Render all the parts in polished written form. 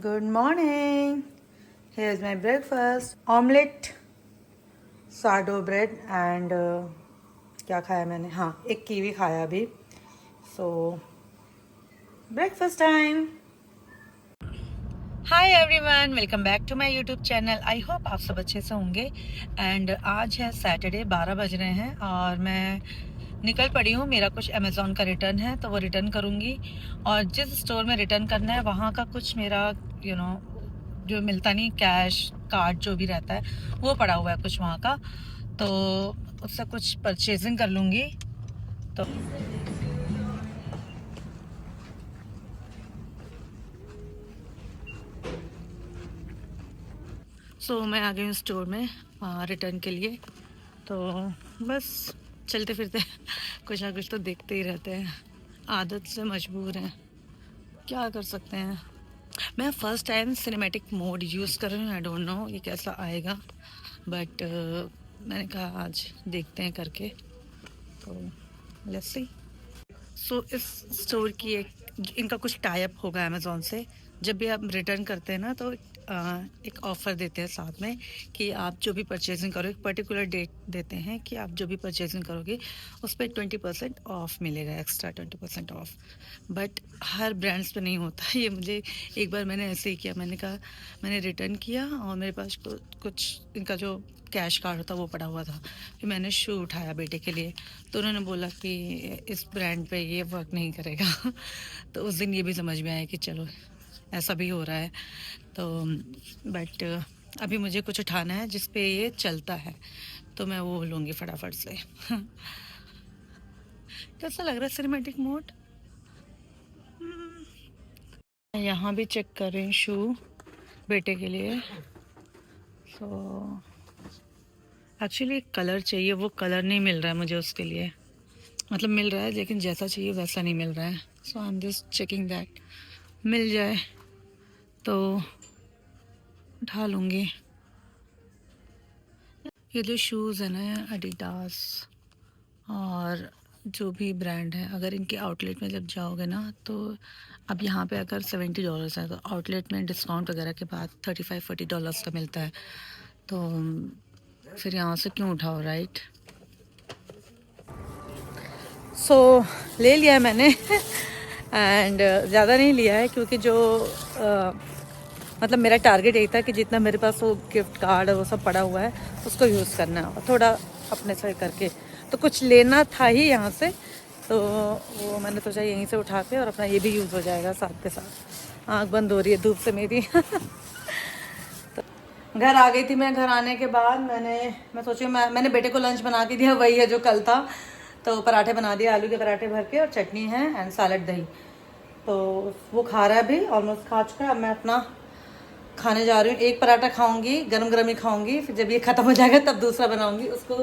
Good morning. Here's my breakfast. Omelette, sourdough bread and क्या खाया मैंने? हाँ, एक कीवी खाया अभी. So breakfast time. Hi everyone, welcome back to my YouTube channel. I hope आप सब अच्छे से होंगे. एंड आज है सैटरडे, 12 बज रहे हैं और मैं निकल पड़ी हूँ. मेरा कुछ अमेज़ॉन का रिटर्न है तो वो रिटर्न करूँगी. और जिस स्टोर में रिटर्न करना है वहाँ का कुछ मेरा जो मिलता नहीं, कैश कार्ड जो भी रहता है वो पड़ा हुआ है कुछ वहाँ का, तो उससे कुछ परचेजिंग कर लूँगी. तो मैं आ गई हूँ स्टोर में रिटर्न के लिए. तो बस चलते फिरते कुछ ना कुछ तो देखते ही रहते हैं. आदत से मजबूर हैं, क्या कर सकते हैं. मैं first time cinematic mode use कर रही हूँ. आई डोंट नो ये कैसा आएगा, बट मैंने कहा आज देखते हैं करके. तो लेट्स सी. इस स्टोर की इनका कुछ टाई अप होगा अमेज़ॉन से. जब भी आप रिटर्न करते हैं ना तो एक ऑफ़र देते हैं साथ में कि आप जो भी परचेजिंग करो, एक पर्टिकुलर डेट देते हैं कि आप जो भी परचेजिंग करोगे उस पर 20% ऑफ मिलेगा, extra 20% of. But her brands पे नहीं होता. ये मुझे एक बार मैंने ऐसे ही किया. मैंने कहा, मैंने रिटर्न किया और मेरे पास कुछ इनका जो कैश कार्ड था वो पड़ा हुआ था. फिर मैंने शू उठाया बेटे के लिए, तो उन्होंने बोला कि इस ब्रांड पे ये वर्क नहीं करेगा. तो उस दिन ये भी समझ में आया कि चलो ऐसा भी हो रहा है. तो बट अभी मुझे कुछ उठाना है जिस पे ये चलता है, तो मैं वो लूँगी फटाफट से. कैसा लग रहा है सिनेमैटिक मोड. यहाँ भी चेक कर रही हूँ शू बेटे के लिए. सो एक्चुअली कलर चाहिए, वो कलर नहीं मिल रहा है मुझे उसके लिए. मतलब मिल रहा है लेकिन जैसा चाहिए वैसा नहीं मिल रहा है. So I am just checking that. मिल जाए तो उठा लूँगी. ये जो शूज़ है ना एडिडास और जो भी ब्रांड है, अगर इनके आउटलेट में जब जाओगे ना तो अब यहाँ पे अगर $70 है तो आउटलेट में डिस्काउंट वगैरह के बाद $35-40 का मिलता है. तो फिर यहाँ से क्यों उठाओ, राइट. ले लिया है मैंने. एंड ज़्यादा नहीं लिया है क्योंकि जो मतलब मेरा टारगेट यही था कि जितना मेरे पास वो गिफ्ट कार्ड और वो सब पड़ा हुआ है उसको यूज़ करना है और थोड़ा अपने से करके. तो कुछ लेना था ही यहाँ से, तो वो मैंने सोचा यहीं से उठा के और अपना ये भी यूज़ हो जाएगा साथ के साथ. आँख बंद हो रही है धूप से मेरी. तो घर आ गई थी मैं. घर आने के बाद मैं सोची मैंने बेटे को लंच बना के दिया, वही है जो कल था. तो पराठे बना दिए, आलू के पराठे भर के, और चटनी है एंड सैलड दही. तो वो खा रहा है अभी, ऑलमोस्ट खा चुका है. अब मैं अपना खाने जा रही हूँ. एक पराठा खाऊंगी, गरम गरम ही खाऊंगी. फिर जब ये ख़त्म हो जाएगा तब दूसरा बनाऊंगी. उसको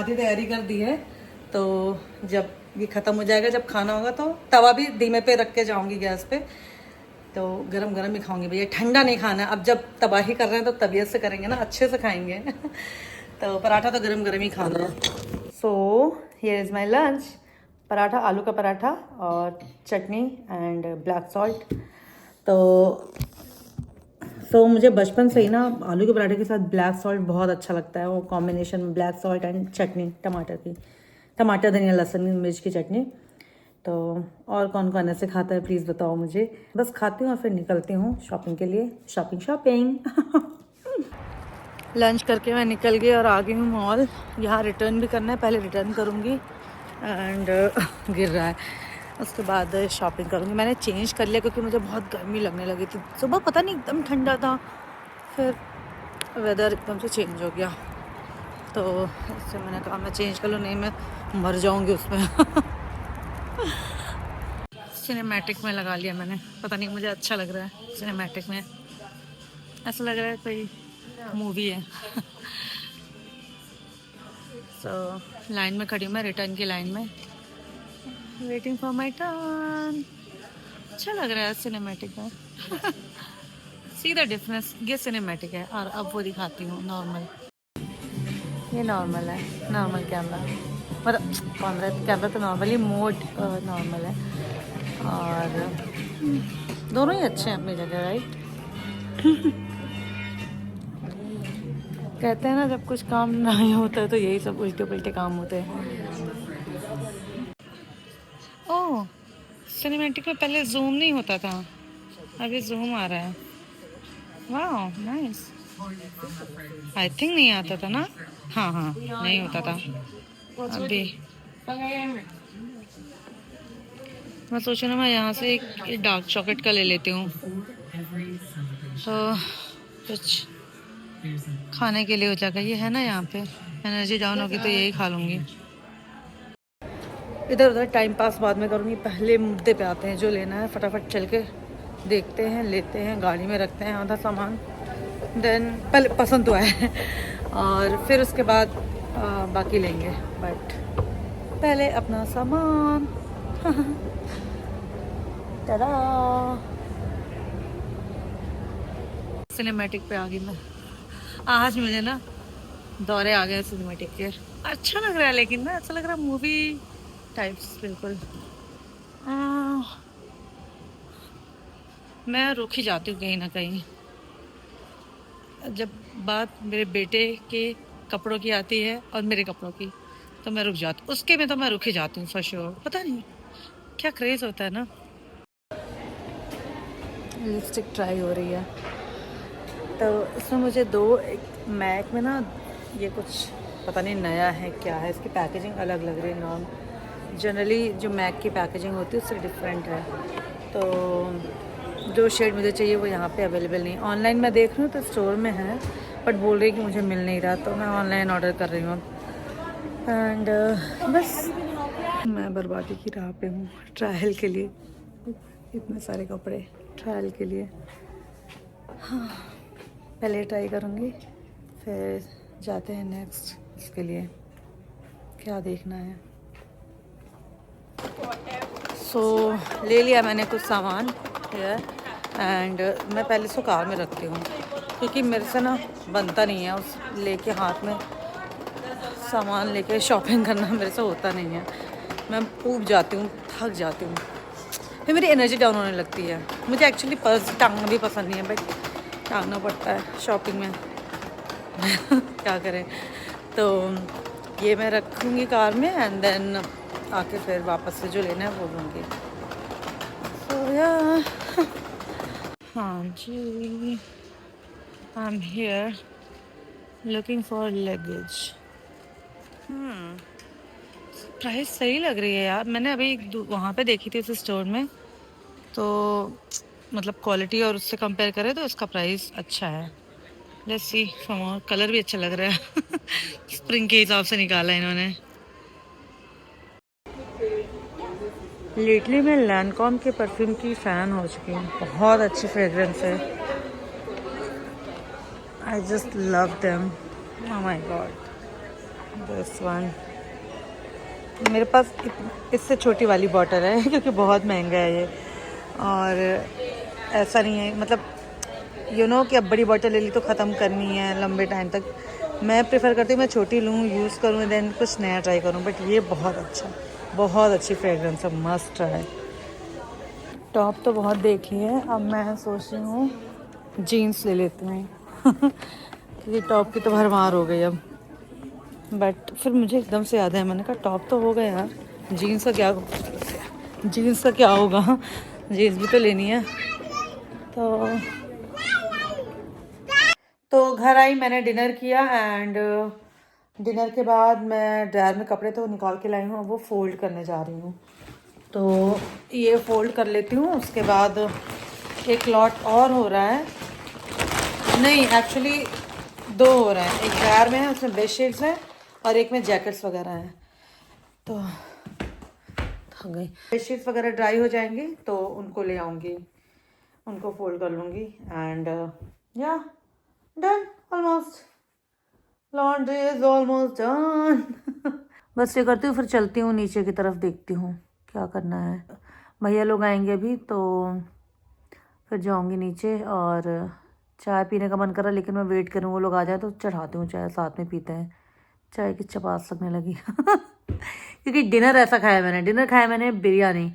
आधी तैयारी कर दी है. तो जब ये ख़त्म हो जाएगा, जब खाना होगा तो तवा भी धीमे पे रख के जाऊंगी गैस पे. तो गरम गरम ही खाऊंगी भैया, ठंडा नहीं खाना है. अब जब तबाही कर रहे हैं तो तबीयत से करेंगे ना, अच्छे से खाएंगे. तो पराठा तो गरम गरम ही खाना है. So here is my lunch. Paratha, आलू का पराठा और चटनी एंड ब्लैक सॉल्ट. तो मुझे बचपन से ही ना आलू के पराठे के साथ ब्लैक सॉल्ट बहुत अच्छा लगता है. वो कॉम्बिनेशन में ब्लैक सॉल्ट एंड चटनी, टमाटर धनिया लहसुन मिर्च की चटनी. तो और कौन कौन ऐसे खाता है प्लीज़ बताओ मुझे. बस खाती हूँ और फिर निकलती हूँ शॉपिंग के लिए. शॉपिंग. लंच करके मैं निकल गई और आ गई हूँ मॉल. यहाँ रिटर्न भी करना है, पहले रिटर्न करूँगी एंड गिर रहा है, उसके बाद शॉपिंग करूँगी. मैंने चेंज कर लिया क्योंकि मुझे बहुत गर्मी लगने लगी थी. सुबह पता नहीं एकदम ठंडा था, फिर वेदर एकदम से चेंज हो गया. तो इससे मैंने कहा मैं चेंज कर लूँ, नहीं मैं मर जाऊँगी उसमें. सिनेमैटिक में लगा लिया मैंने. पता नहीं मुझे अच्छा लग रहा है सिनेमैटिक में. ऐसा लग रहा है कोई मूवी है. लाइन में खड़ी हूँ मैं, रिटर्न की लाइन में, वेटिंग फॉर माई टर्न. अच्छा लग रहा है सिनेमैटिक में. See the difference. ये सिनेमैटिक है और अब वो दिखाती हूँ नॉर्मल. ये नॉर्मल है, नॉर्मल कैमरा, मतलब कैमरा तो नॉर्मली मोड नॉर्मल है. और दोनों ही अच्छे हैं अपनी जगह, राइट। कहते हैं ना जब कुछ काम नहीं होता है तो यही सब उल्टे पुल्टे काम होते हैं। ओह, सिनेमैटिक में पहले जूम नहीं होता था, अभी जूम आ रहा है। वाह नाइस। आई थिंक नहीं आता था ना। हाँ हाँ, नहीं होता था अभी। मैं सोच रहा हूँ मैं यहाँ से एक डार्क चॉकलेट का ले लेती हूँ, तो कुछ खाने के लिए हो जाएगा। ये है ना यहाँ पे, एनर्जी डाउन होगी तो यही खा लूँगी। इधर उधर टाइम पास बाद में करूँगी, पहले मुद्दे पे आते हैं। जो लेना है फटाफट चल के देखते हैं, लेते हैं, गाड़ी में रखते हैं आधा सामान। देन पहले पसंद तो आए और फिर उसके बाद बाकी लेंगे, बट पहले अपना सामान। tada! सिनेमैटिक पे आ गई मैं। आज मुझे ना दौरे आ गए सिनेमैटिक के। अच्छा लग रहा है, लेकिन ना ऐसा लग रहा है मूवी टाइप्स बिल्कुल। मैं रुक ही जाती हूँ कहीं ना कहीं। जब बात मेरे बेटे के कपड़ों की आती है और मेरे कपड़ों की, तो मैं रुक जाती हूँ। उसके में तो मैं रुक ही जाती हूँ फॉर श्योर। पता नहीं क्या क्रेज़ होता है ना। लिपस्टिक ट्राई हो रही है, तो इसमें मुझे एक मैक में ना ये कुछ पता नहीं नया है क्या है, इसकी पैकेजिंग अलग लग रही है। नॉन जनरली जो मैक की पैकेजिंग होती है उससे डिफरेंट है। तो जो शेड मुझे चाहिए वो यहाँ पे अवेलेबल नहीं। ऑनलाइन मैं देख रही हूँ तो स्टोर में है, बट बोल रही कि मुझे मिल नहीं रहा, तो मैं ऑनलाइन ऑर्डर कर रही हूँ। एंड बस मैं बर्बादी की राह पे हूँ ट्रायल के लिए। इतने सारे कपड़े ट्रायल के लिए। हाँ, पहले ट्राई करूँगी, फिर जाते हैं नेक्स्ट इसके लिए क्या देखना है। ले लिया मैंने कुछ सामान हेयर, एंड मैं पहले इसको कार में रखती हूँ, क्योंकि मेरे से ना बनता नहीं है उस लेके हाथ में सामान लेके शॉपिंग करना। मेरे से होता नहीं है, मैं ऊब जाती हूँ, थक जाती हूँ, फिर मेरी एनर्जी डाउन होने लगती है। मुझे एक्चुअली पर्स टांगना भी पसंद नहीं है, बट टांगना पड़ता है शॉपिंग में। क्या करें। तो ये मैं रखूँगी कार में, एंड देन आके फिर वापस से जो लेना है वो लूँगी। हाँ जी, I am here looking for luggage. Price सही लग रही है यार। मैंने अभी वहाँ पे देखी थी उस स्टोर में, तो मतलब क्वालिटी और उससे कंपेयर करें तो इसका प्राइस अच्छा है। लेट्स सी फ्रॉम और कलर भी अच्छा लग रहा है। स्प्रिंग के हिसाब से निकाला है इन्होंने। लेटली मैं लैनकॉम के परफ्यूम की फ़ैन हो चुकी हूँ। बहुत अच्छी फ्रेगरेंस है, I just love them. Oh my God, this one. मेरे पास इससे छोटी वाली बॉटल है क्योंकि बहुत महंगा है ये, और ऐसा नहीं है मतलब कि अब बड़ी बॉटल ले ली तो ख़त्म करनी है लंबे टाइम तक। मैं प्रेफर करती हूँ मैं छोटी लूँ, यूज़ करूँ, देन कुछ नया ट्राई करूँ। बट ये बहुत अच्छा, बहुत अच्छी फ्रेगरेंस है, मस्ट ट्राई। टॉप तो बहुत देख ली है, अब मैं सोच रही हूँ जीन्स ले लेती हूँ। क्योंकि टॉप की तो भरमार हो गई अब। बट फिर मुझे एकदम से याद है, मैंने कहा टॉप तो हो गया यार, जीन्स का क्या होगा। जीन्स भी तो लेनी है। तो घर आई, मैंने डिनर किया, एंड डिनर के बाद मैं ड्रायर में कपड़े तो निकाल के लाई हूँ, अब वो फोल्ड करने जा रही हूँ। तो ये फोल्ड कर लेती हूँ, उसके बाद एक लॉट और हो रहा है। नहीं, एक्चुअली 2 हो रहे हैं। एक ड्रायर में है, उसमें बेड शीट्स हैं, और एक में जैकेट्स वगैरह हैं। तो थक गई। बेड शीट्स वगैरह ड्राई हो जाएंगे तो उनको ले आऊँगी, उनको फोल्ड कर लूँगी, एंड या done almost. Laundry is almost done. बस ये करती हूँ, फिर चलती हूँ नीचे की तरफ, देखती हूँ क्या करना है। भैया लोग आएंगे अभी, तो फिर जाऊँगी नीचे। और चाय पीने का मन कर रहा, लेकिन मैं वेट करूँ वो लोग आ जाए तो चढ़ाती हूँ चाय, साथ में पीते हैं। चाय की चपास लगने लगी। क्योंकि डिनर ऐसा खाया मैंने, बिरयानी।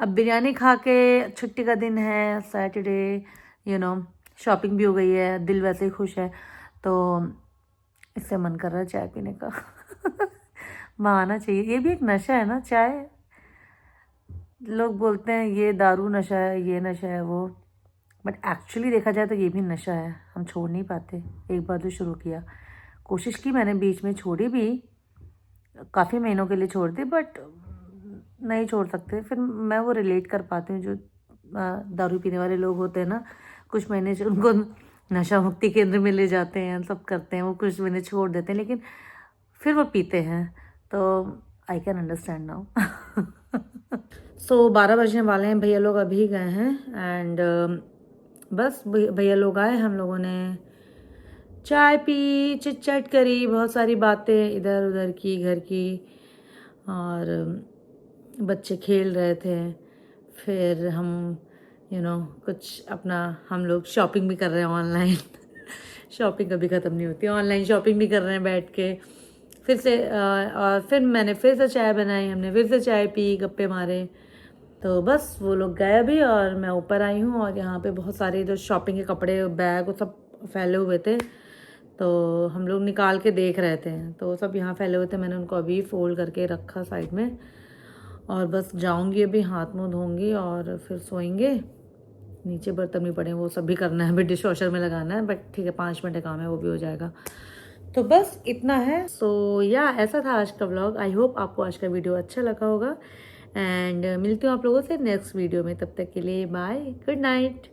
अब बिरयानी खा के, छुट्टी का दिन है सैटरडे, शॉपिंग भी हो गई है, दिल वैसे ही खुश है, तो इससे मन कर रहा है चाय पीने का। वहाँ आना चाहिए, ये भी एक नशा है ना चाय। लोग बोलते हैं ये दारू नशा है, ये नशा है वो, बट एक्चुअली देखा जाए तो ये भी नशा है, हम छोड़ नहीं पाते। एक बार जो शुरू किया, कोशिश की मैंने, बीच में छोड़ी भी, काफ़ी महीनों के लिए छोड़ दी, बट नहीं छोड़ सकते। फिर मैं वो रिलेट कर पाती हूँ जो दारू पीने वाले लोग होते हैं ना, कुछ महीने से उनको नशा मुक्ति केंद्र में ले जाते हैं, सब करते हैं, वो कुछ महीने छोड़ देते हैं, लेकिन फिर वो पीते हैं, तो आई कैन अंडरस्टैंड नाउ। सो 12 बजने वाले हैं, भैया लोग अभी गए हैं, एंड बस भैया लोग आए, हम लोगों ने चाय पी, चिट चैट करी, बहुत सारी बातें इधर उधर की, घर की, और बच्चे खेल रहे थे। फिर हम कुछ अपना, हम लोग शॉपिंग भी कर रहे हैं ऑनलाइन। शॉपिंग कभी ख़त्म नहीं होती, ऑनलाइन शॉपिंग भी कर रहे हैं बैठ के। फिर से और फिर मैंने फिर से चाय बनाई, हमने फिर से चाय पी, गप्पे मारे। तो बस वो लोग गए अभी, और मैं ऊपर आई हूँ, और यहाँ पे बहुत सारे जो शॉपिंग के कपड़े, बैग, वो सब फैले हुए थे, तो हम लोग निकाल के देख रहे थे, तो वो सब यहाँ फैले हुए थे, मैंने उनको अभी फोल्ड करके रखा साइड में, और बस जाऊँगी अभी, हाथ मुँह धोऊँगी और फिर सोएंगे। नीचे बर्तन भी पड़े हैं, वो सब भी करना है, अभी डिश वॉशर में लगाना है, बट ठीक है 5 मिनट का काम है, वो भी हो जाएगा। तो बस इतना है। सो या ऐसा था आज का व्लॉग। आई होप आपको आज का वीडियो अच्छा लगा होगा, एंड मिलती हूँ आप लोगों से नेक्स्ट वीडियो में। तब तक के लिए बाय, गुड नाइट।